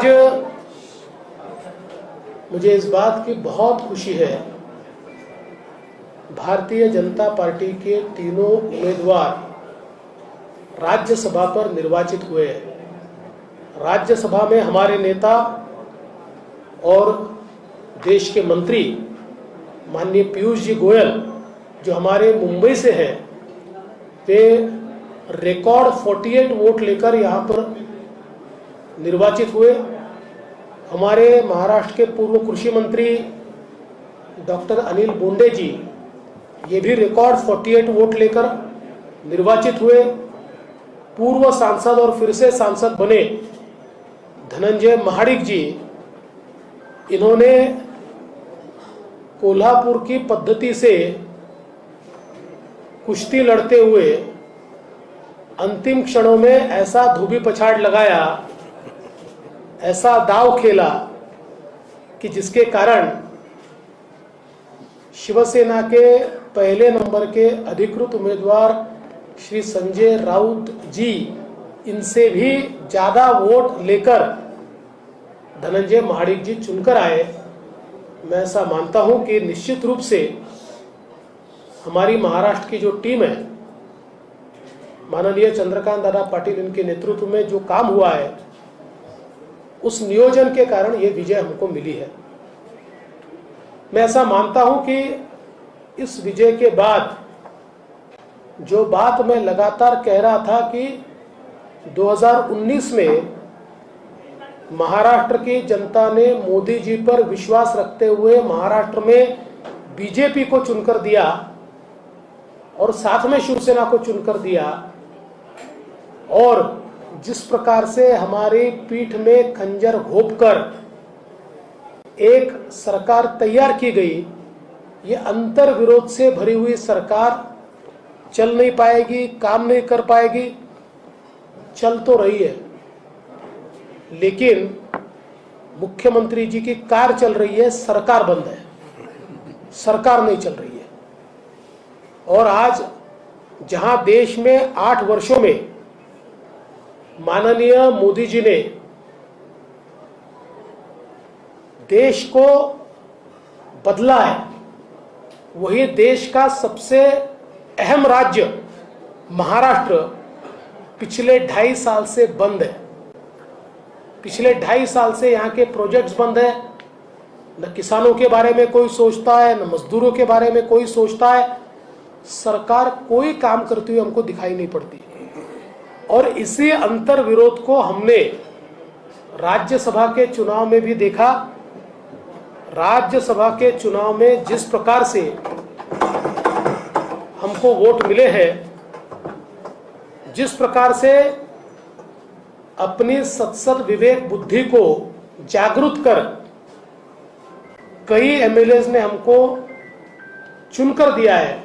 आज मुझे इस बात की बहुत खुशी है, भारतीय जनता पार्टी के तीनों उम्मीदवार राज्यसभा पर निर्वाचित हुए। राज्यसभा में हमारे नेता और देश के मंत्री माननीय पीयूष जी गोयल, जो हमारे मुंबई से हैं, वे रिकॉर्ड 48 वोट लेकर यहाँ पर निर्वाचित हुए। हमारे महाराष्ट्र के पूर्व कृषि मंत्री डॉक्टर अनिल बोंडे जी, ये भी रिकॉर्ड 48 वोट लेकर निर्वाचित हुए। पूर्व सांसद और फिर से सांसद बने धनंजय महाडिक जी, इन्होंने कोल्हापुर की पद्धति से कुश्ती लड़ते हुए अंतिम क्षणों में ऐसा धोबी पछाड़ लगाया, ऐसा दाव खेला कि जिसके कारण शिवसेना के पहले नंबर के अधिकृत उम्मीदवार श्री संजय राउत जी, इनसे भी ज्यादा वोट लेकर धनंजय महाडिक जी चुनकर आए। मैं ऐसा मानता हूं कि निश्चित रूप से हमारी महाराष्ट्र की जो टीम है, माननीय चंद्रकांत दादा पाटिल इनके नेतृत्व में जो काम हुआ है, उस नियोजन के कारण ये विजय हमको मिली है। मैं ऐसा मानता हूं कि इस विजय के बाद जो बात मैं लगातार कह रहा था कि 2019 में महाराष्ट्र की जनता ने मोदी जी पर विश्वास रखते हुए महाराष्ट्र में बीजेपी को चुनकर दिया और साथ में शिवसेना को चुनकर दिया, और जिस प्रकार से हमारी पीठ में खंजर घोंपकर एक सरकार तैयार की गई, ये अंतर विरोध से भरी हुई सरकार चल नहीं पाएगी, काम नहीं कर पाएगी। चल तो रही है, लेकिन मुख्यमंत्री जी की कार चल रही है, सरकार बंद है, सरकार नहीं चल रही है। और आज जहां देश में 8 वर्षों में माननीय मोदी जी ने देश को बदला है, वही देश का सबसे अहम राज्य महाराष्ट्र पिछले 2.5 साल से बंद है। पिछले 2.5 साल से यहाँ के प्रोजेक्ट्स बंद है। न किसानों के बारे में कोई सोचता है, न मजदूरों के बारे में कोई सोचता है। सरकार कोई काम करती हुई हमको दिखाई नहीं पड़ती। और इसी अंतर विरोध को हमने राज्यसभा के चुनाव में भी देखा। राज्यसभा के चुनाव में जिस प्रकार से हमको वोट मिले हैं, जिस प्रकार से अपनी सत्सद विवेक बुद्धि को जागृत कर कई एमएलएज ने हमको चुनकर दिया है,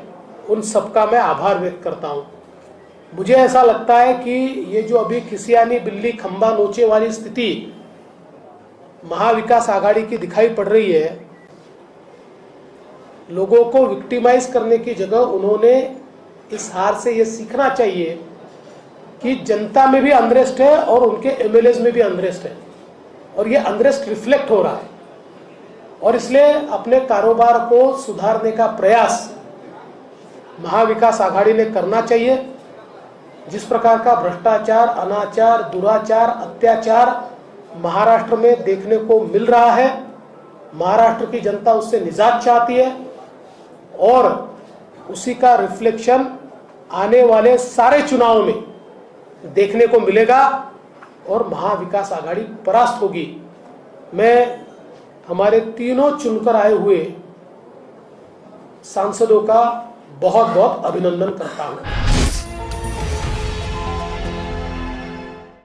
उन सबका मैं आभार व्यक्त करता हूं। मुझे ऐसा लगता है कि ये जो अभी खिसियानी बिल्ली खंबा नोचे वाली स्थिति महाविकास आघाड़ी की दिखाई पड़ रही है, लोगों को विक्टिमाइज करने की जगह उन्होंने इस हार से ये सीखना चाहिए कि जनता में भी अनरेस्ट है और उनके एमएलएज में भी अनरेस्ट है, और ये अनरेस्ट रिफ्लेक्ट हो रहा है। और इसलिए अपने कारोबार को सुधारने का प्रयास महाविकास आघाड़ी ने करना चाहिए। जिस प्रकार का भ्रष्टाचार, अनाचार, दुराचार, अत्याचार महाराष्ट्र में देखने को मिल रहा है, महाराष्ट्र की जनता उससे निजात चाहती है, और उसी का रिफ्लेक्शन आने वाले सारे चुनावों में देखने को मिलेगा और महाविकास आघाड़ी परास्त होगी। मैं हमारे तीनों चुनकर आए हुए सांसदों का बहुत बहुत अभिनंदन करता हूं।